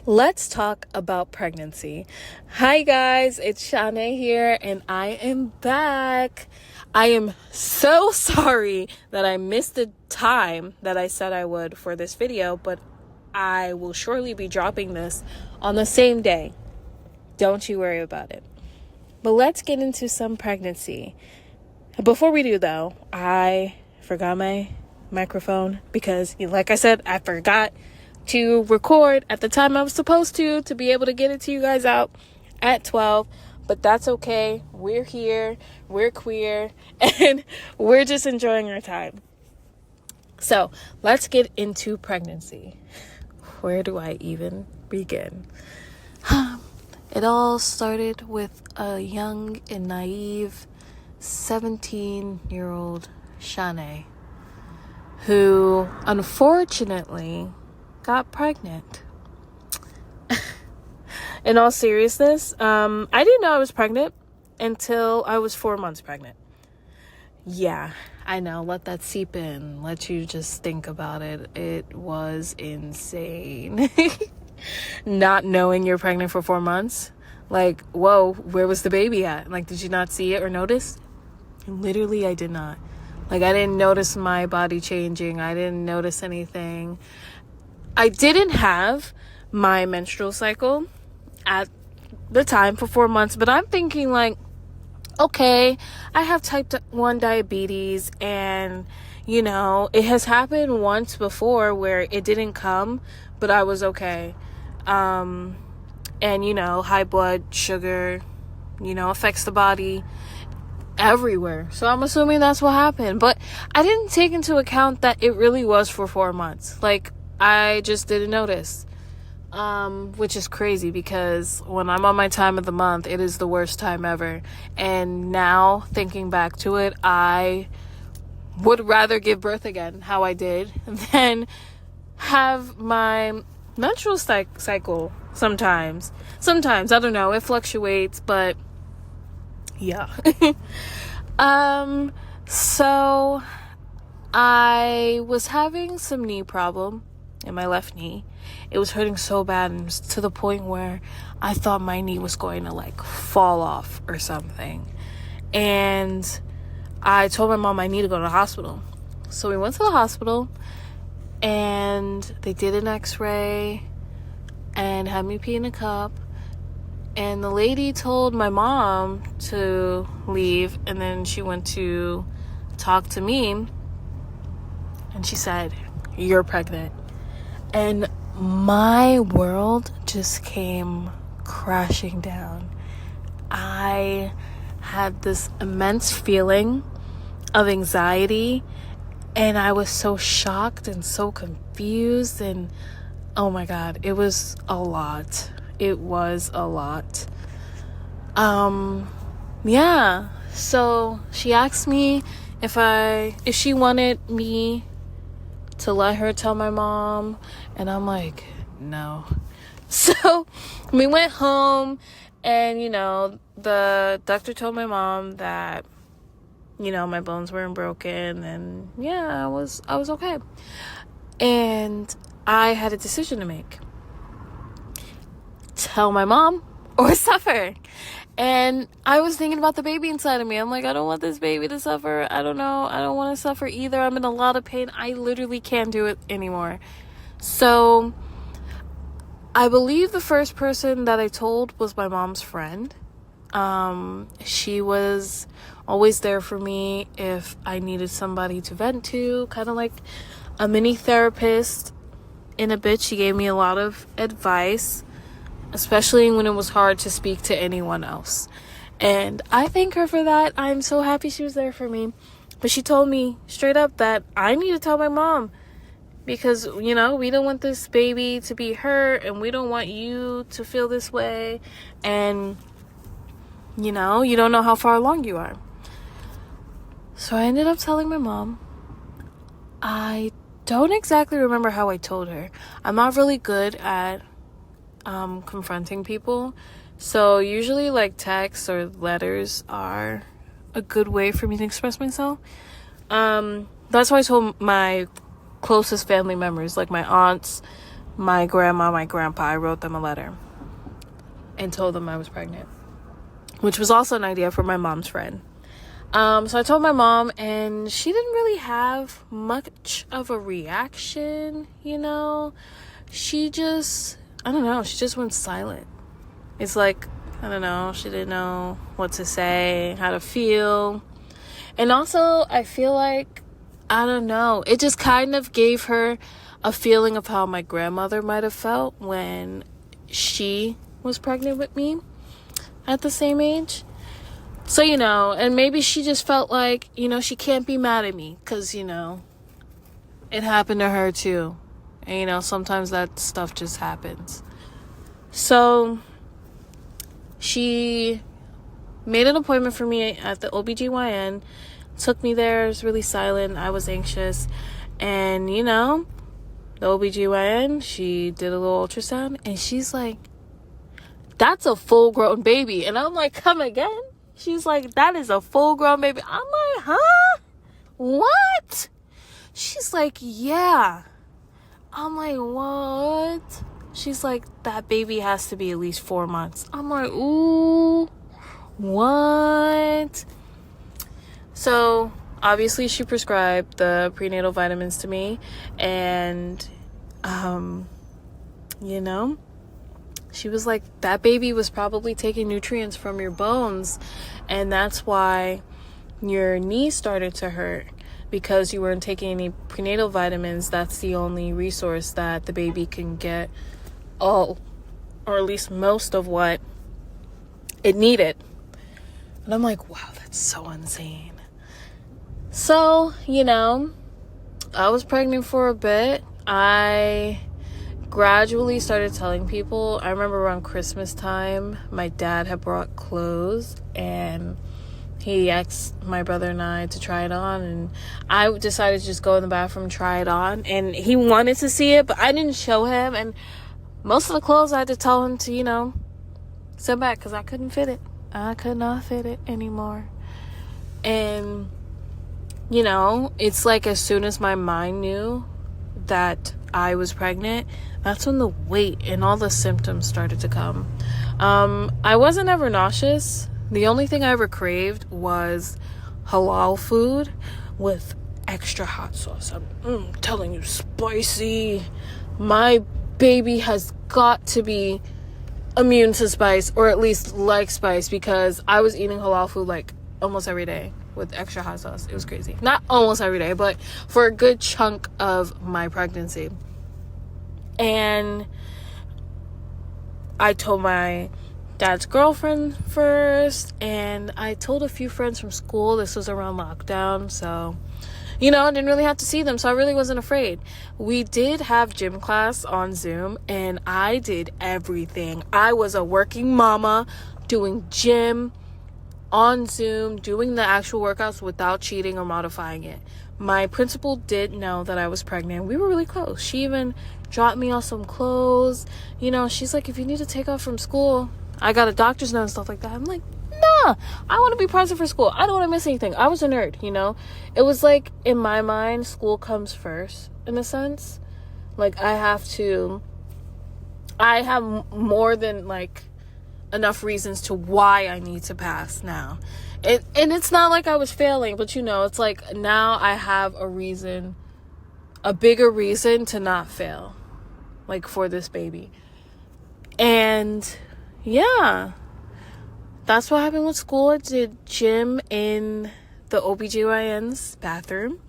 Let's talk about pregnancy. Hi guys, it's Shi'nae here and I am back. I am so sorry that I missed the time that I said I would for this video, but I will surely be dropping this on the same day. Don't you worry about it. But let's get into some pregnancy. Before we do though, I forgot my microphone because like I said, I forgot to record at the time I was supposed to be able to get it to you guys out at 12, but that's okay. We're here, we're queer, and we're just enjoying our time. So let's get into pregnancy. Where do I even begin? It all started with a young and naive 17-year-old Shi'nae who unfortunately got pregnant. In all seriousness, I didn't know I was pregnant until I was 4 months pregnant. Yeah, I know. Let that seep in. Let you just think about it. It was insane. Not knowing you're pregnant for 4 months. Like, whoa, where was the baby at? Like, did you not see it or notice? Literally, I did not. Like, I didn't notice my body changing. I didn't notice anything. I didn't have my menstrual cycle at the time for 4 months, but I'm thinking like, okay, I have type 1 diabetes and, it has happened once before where it didn't come, but I was okay. And, high blood sugar, affects the body everywhere. So I'm assuming that's what happened, but I didn't take into account that it really was for 4 months. Like, I just didn't notice, which is crazy because when I'm on my time of the month, it is the worst time ever. And now thinking back to it, I would rather give birth again how I did than have my menstrual cycle sometimes. Sometimes, I don't know, it fluctuates, but yeah. So I was having some knee problem in my left knee. It was hurting so bad, and it was to the point where I thought my knee was going to fall off or something. And I told my mom I need to go to the hospital. So we went to the hospital and they did an x-ray and had me pee in a cup. And the lady told my mom to leave, and then she went to talk to me and she said, "You're pregnant." And my world just came crashing down. I had this immense feeling of anxiety, and I was so shocked and so confused, and oh my God, it was a lot. It was a lot. Yeah. So she asked me if she wanted me to let her tell my mom, and I'm like, no. So we went home, and the doctor told my mom that my bones weren't broken, and yeah, I was okay. And I had a decision to make: tell my mom or suffer. And I was thinking about the baby inside of me. I'm like, I don't want this baby to suffer. I don't know. I don't want to suffer either. I'm in a lot of pain. I literally can't do it anymore. So I believe the first person that I told was my mom's friend. She was always there for me if I needed somebody to vent to, kind of like a mini therapist in a bit. She gave me a lot of advice, especially when it was hard to speak to anyone else. And I thank her for that. I'm so happy she was there for me. But she told me straight up that I need to tell my mom because, we don't want this baby to be hurt, and we don't want you to feel this way. And, you don't know how far along you are. So I ended up telling my mom. I don't exactly remember how I told her. I'm not really good at confronting people, so usually texts or letters are a good way for me to express myself. That's why I told my closest family members, like my aunts, my grandma, my grandpa, I wrote them a letter and told them I was pregnant, which was also an idea for my mom's friend. So I told my mom, and she didn't really have much of a reaction, you know. She just went silent. It's like, I don't know, she didn't know what to say, how to feel. And also, I feel like, I don't know, it just kind of gave her a feeling of how my grandmother might have felt when she was pregnant with me at the same age. So, you know, and maybe she just felt like, you know, she can't be mad at me because, you know, it happened to her too. And, you know, sometimes that stuff just happens. So she made an appointment for me at the OBGYN, took me there. It was really silent. I was anxious. And, you know, the OBGYN, she did a little ultrasound, and she's like, that's a full-grown baby. And I'm like, come again? She's like, that is a full-grown baby. I'm like, huh? What? She's like, yeah. I'm like, what? She's like, that baby has to be at least 4 months. I'm like, ooh, what? So, obviously, she prescribed the prenatal vitamins to me. And, you know, she was like, that baby was probably taking nutrients from your bones, and that's why your knee started to hurt, because you weren't taking any prenatal vitamins. That's the only resource that the baby can get all, or at least most of what it needed. And I'm like, wow, that's so insane. So, you know, I was pregnant for a bit. I gradually started telling people. I remember around Christmas time, my dad had brought clothes, and he asked my brother and I to try it on, and I decided to just go in the bathroom and try it on, and he wanted to see it, but I didn't show him, and most of the clothes I had to tell him to, you know, send back, because I couldn't fit it. I could not fit it anymore. And, you know, it's like as soon as my mind knew that I was pregnant, that's when the weight and all the symptoms started to come. I wasn't ever nauseous. The only thing I ever craved was halal food with extra hot sauce. I'm telling you, spicy. My baby has got to be immune to spice, or at least like spice, because I was eating halal food like almost every day with extra hot sauce. It was crazy. Not almost every day, but for a good chunk of my pregnancy. And I told my dad's girlfriend first, and I told a few friends from school. This was around lockdown, so, you know, I didn't really have to see them, so I really wasn't afraid. We did have gym class on Zoom, and I did everything. I was a working mama doing gym on Zoom, doing the actual workouts without cheating or modifying it. My principal did know that I was pregnant. We were really close. She even dropped me off some clothes. You know, she's like, if you need to take off from school, I got a doctor's note and stuff like that. I'm like, nah, I want to be present for school. I don't want to miss anything. I was a nerd, you know. It was like, in my mind, school comes first, in a sense. Like, I have more than, like, enough reasons to why I need to pass now. And it's not like I was failing, but, you know, it's like now I have a reason, a bigger reason to not fail, like, for this baby. And yeah, that's what happened with school. I did gym in the OBGYN's bathroom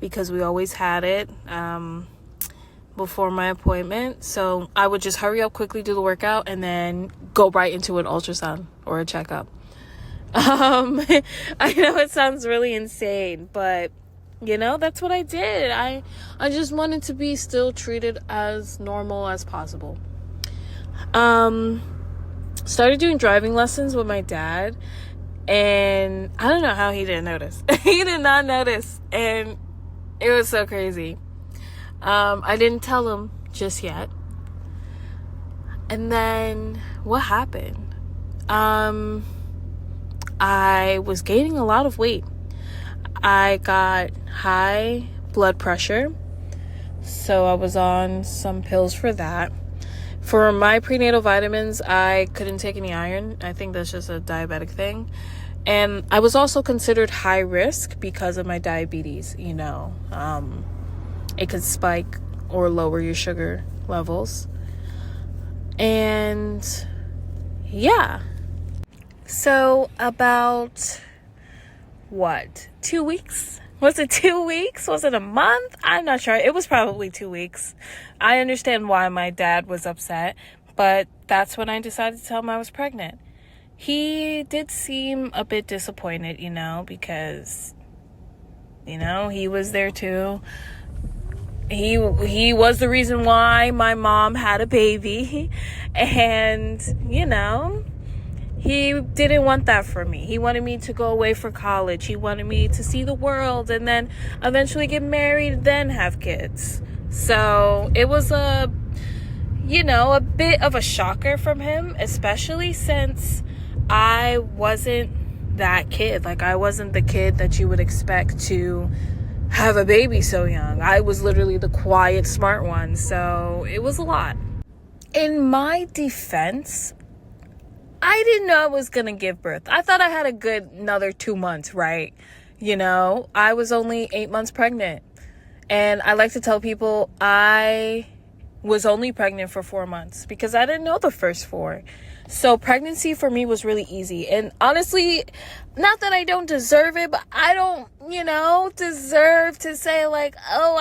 because we always had it before my appointment. So I would just hurry up, quickly do the workout, and then go right into an ultrasound or a checkup. I know it sounds really insane, but, you know, that's what I did. I just wanted to be still treated as normal as possible. Started doing driving lessons with my dad, and I don't know how he didn't notice. He did not notice, and it was so crazy. I didn't tell him just yet. And then what happened? I was gaining a lot of weight. I got high blood pressure. So I was on some pills for that. For my prenatal vitamins, I couldn't take any iron. I think that's just a diabetic thing. And I was also considered high risk because of my diabetes. It could spike or lower your sugar levels. And yeah. So about 2 weeks? Was it 2 weeks? Was it a month? I'm not sure. It was probably 2 weeks. I understand why my dad was upset, but that's when I decided to tell him I was pregnant. He did seem a bit disappointed, because, he was there too. He was the reason why my mom had a baby. And, he didn't want that for me. He wanted me to go away for college. He wanted me to see the world and then eventually get married, then have kids. So it was a bit of a shocker from him, especially since I wasn't that kid. Like, I wasn't the kid that you would expect to have a baby so young. I was literally the quiet, smart one. So it was a lot. In my defense, I didn't know I was going to give birth. I thought I had a good another 2 months, right? I was only 8 months pregnant. And I like to tell people I was only pregnant for 4 months because I didn't know the first 4. So pregnancy for me was really easy. And honestly, not that I don't deserve it, but I don't, deserve to say like, oh,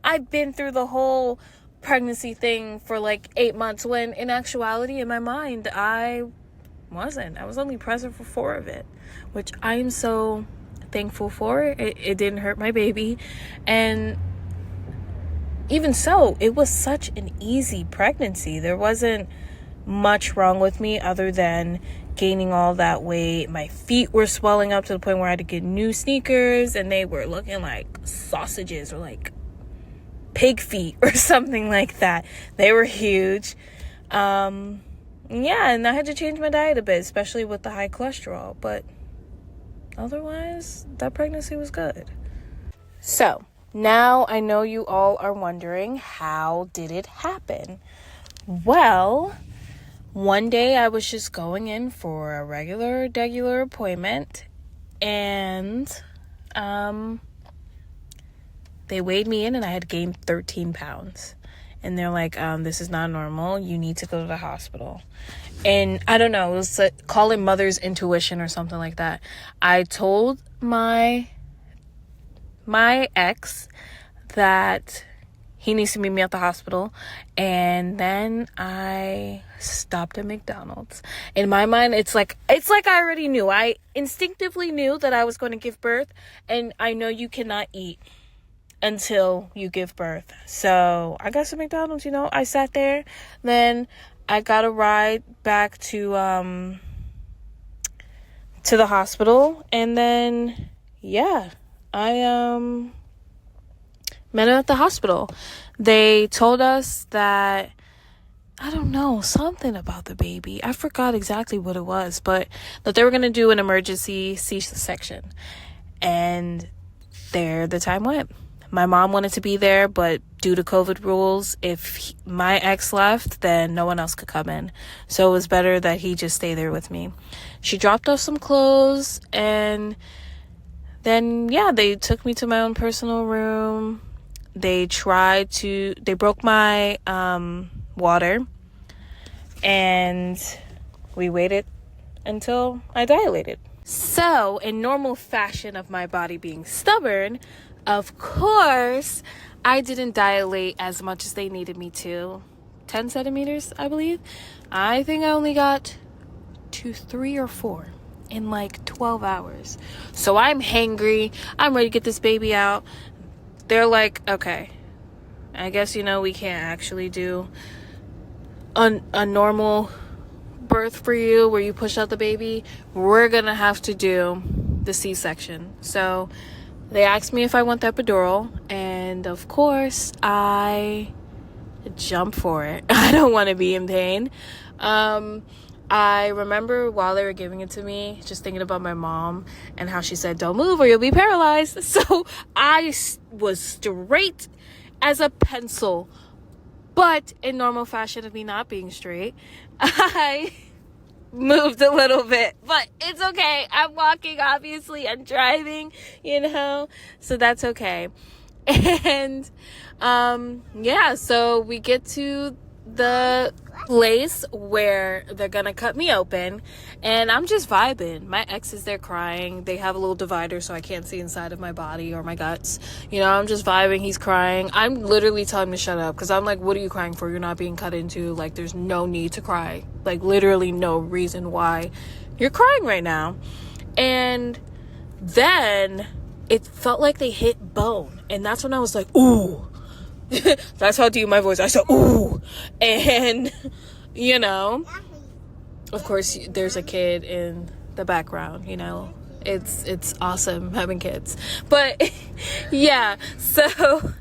I've been through the whole pregnancy thing for like 8 months, when in actuality, in my mind, I was only present for 4 of it, which I am so thankful for. It didn't hurt my baby. And even so, it was such an easy pregnancy. There wasn't much wrong with me other than gaining all that weight. My feet were swelling up to the point where I had to get new sneakers, and they were looking like sausages or like pig feet or something like that. They were huge. And I had to change my diet a bit, especially with the high cholesterol. But otherwise, that pregnancy was good. So now I know you all are wondering, how did it happen? Well, one day I was just going in for a regular appointment, and they weighed me in and I had gained 13 pounds. And they're like, this is not normal. You need to go to the hospital. And I don't know, it was like, call it mother's intuition or something like that. I told my ex that he needs to meet me at the hospital. And then I stopped at McDonald's. In my mind, it's like I already knew. I instinctively knew that I was going to give birth. And I know you cannot eat until you give birth. So I got some McDonald's, I sat there. Then I got a ride back to the hospital. And then, I met him at the hospital. They told us that, I don't know, something about the baby. I forgot exactly what it was, but that they were going to do an emergency C-section. And there the time went. My mom wanted to be there, but due to COVID rules, if my ex left, then no one else could come in. So it was better that he just stay there with me. She dropped off some clothes, and then, they took me to my own personal room. They broke my water, and we waited until I dilated. So, in normal fashion of my body being stubborn, of course, I didn't dilate as much as they needed me to. 10 centimeters, I believe. I think I only got to 3 or 4 in like 12 hours. So I'm hangry. I'm ready to get this baby out. They're like, okay, I guess, we can't actually do a normal birth for you where you push out the baby. We're going to have to do the C-section. So they asked me if I want the epidural, and of course, I jumped for it. I don't want to be in pain. I remember while they were giving it to me, just thinking about my mom and how she said, don't move or you'll be paralyzed. So I was straight as a pencil. But in normal fashion of me not being straight, I moved a little bit. But it's okay. I'm walking, obviously. I'm driving, so that's okay. And yeah, so we get to the place where they're gonna cut me open, and I'm just vibing. My ex is there crying. They have a little divider so I can't see inside of my body or my guts. I'm just vibing. He's crying. I'm literally telling him to shut up, because I'm like, what are you crying for? You're not being cut into. Like, there's no need to cry. Like, literally no reason why you're crying right now. And then it felt like they hit bone, and that's when I was like, ooh. That's how deep my voice. I said, ooh. And, of course, there's a kid in the background, It's awesome having kids. But, yeah, so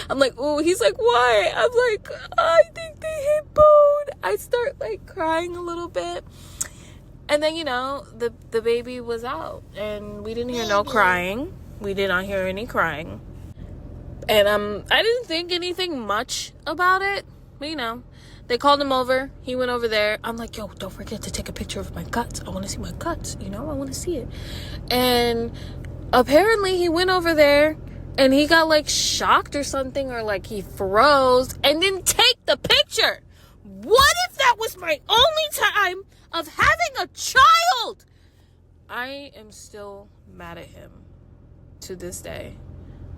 I'm like, ooh. He's like, why? I'm like, I think they hit bone. I start, like, crying a little bit. And then, the baby was out. And we didn't hear no crying. We did not hear any crying. And I didn't think anything much about it. But, they called him over. He went over there. I'm like, yo, don't forget to take a picture of my guts. I want to see my guts. I want to see it. And apparently he went over there and he got like shocked or something, or like he froze and didn't take the picture. What if that was my only time of having a child? I am still mad at him to this day,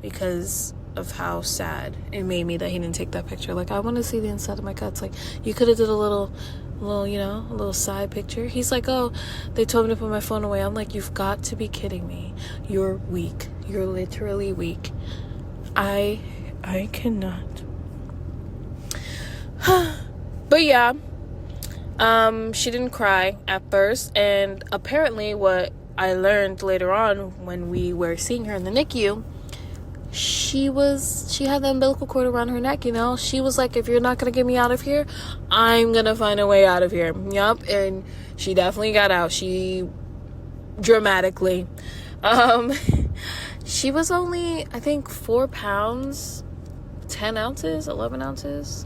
because of how sad it made me that he didn't take that picture. Like, I want to see the inside of my guts. Like, you could have did a little, a little side picture. He's like, oh, they told me to put my phone away. I'm like, you've got to be kidding me. You're weak. You're literally weak. I cannot. But yeah, she didn't cry at first, and apparently what I learned later on when we were seeing her in the NICU, she had the umbilical cord around her neck, She was like, if you're not going to get me out of here, I'm going to find a way out of here. Yup. And she definitely got out. She dramatically. She was only, I think, 4 pounds, 10 ounces, 11 ounces.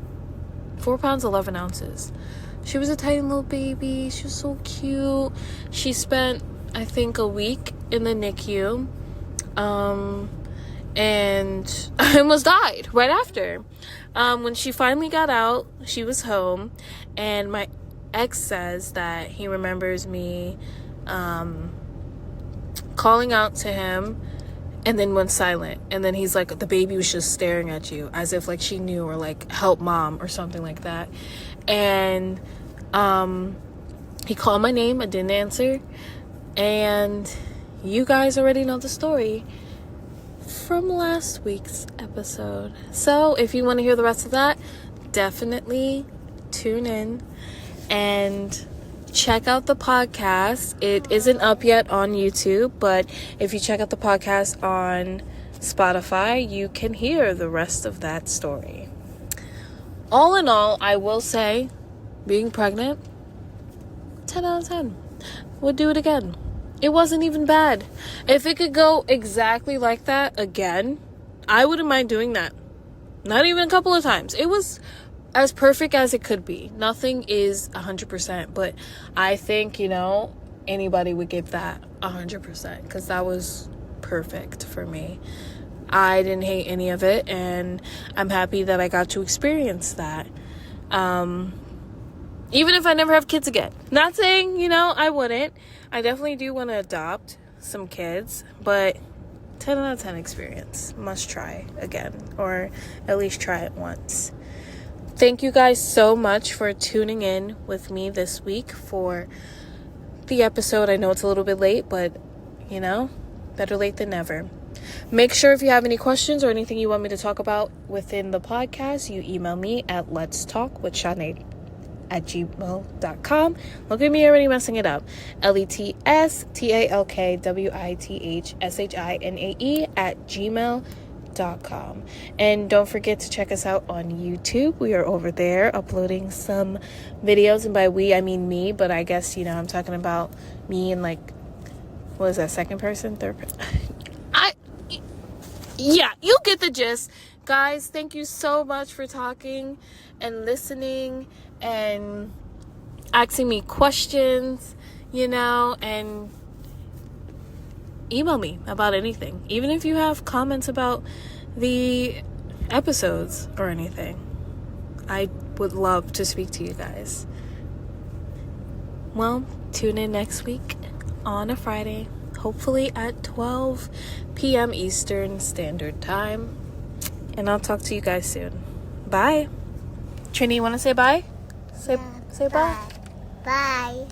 4 pounds, 11 ounces. She was a tiny little baby. She was so cute. She spent, I think, a week in the NICU. And I almost died right after. When she finally got out, she was home, and my ex says that he remembers me calling out to him and then went silent. And then he's like, the baby was just staring at you as if like she knew, or like, help mom or something like that. And he called my name. I didn't answer. And you guys already know the story from last week's episode. So if you want to hear the rest of that, definitely tune in and check out the podcast. It isn't up yet on YouTube, but if you check out the podcast on Spotify, you can hear the rest of that story. All in all, I will say, being pregnant, 10 out of 10. Would do it again. It wasn't even bad. If it could go exactly like that again, I wouldn't mind doing that. Not even a couple of times. It was as perfect as it could be. Nothing is 100%, but I think, anybody would give that 100%, because that was perfect for me. I didn't hate any of it, and I'm happy that I got to experience that. Even if I never have kids again. Not saying, I wouldn't. I definitely do want to adopt some kids, but 10 out of 10 experience. Must try again, or at least try it once. Thank you guys so much for tuning in with me this week for the episode. I know it's a little bit late, but, better late than never. Make sure if you have any questions or anything you want me to talk about within the podcast, you email me at letstalkwithshi'nae@gmail.com. Look at me already messing it up. letstalkwithshinae@gmail.com. And don't forget to check us out on YouTube. We are over there uploading some videos, and by we I mean me, but I guess I'm talking about me in like, what is that, second person, third person? Yeah, you get the gist. guys, thank you so much for talking and listening and asking me questions, and email me about anything. Even if you have comments about the episodes or anything, I would love to speak to you guys. Well, tune in next week on a Friday, hopefully at 12 p.m. Eastern Standard Time. And I'll talk to you guys soon. Bye. Trini, you want to say bye? Say bye. Bye.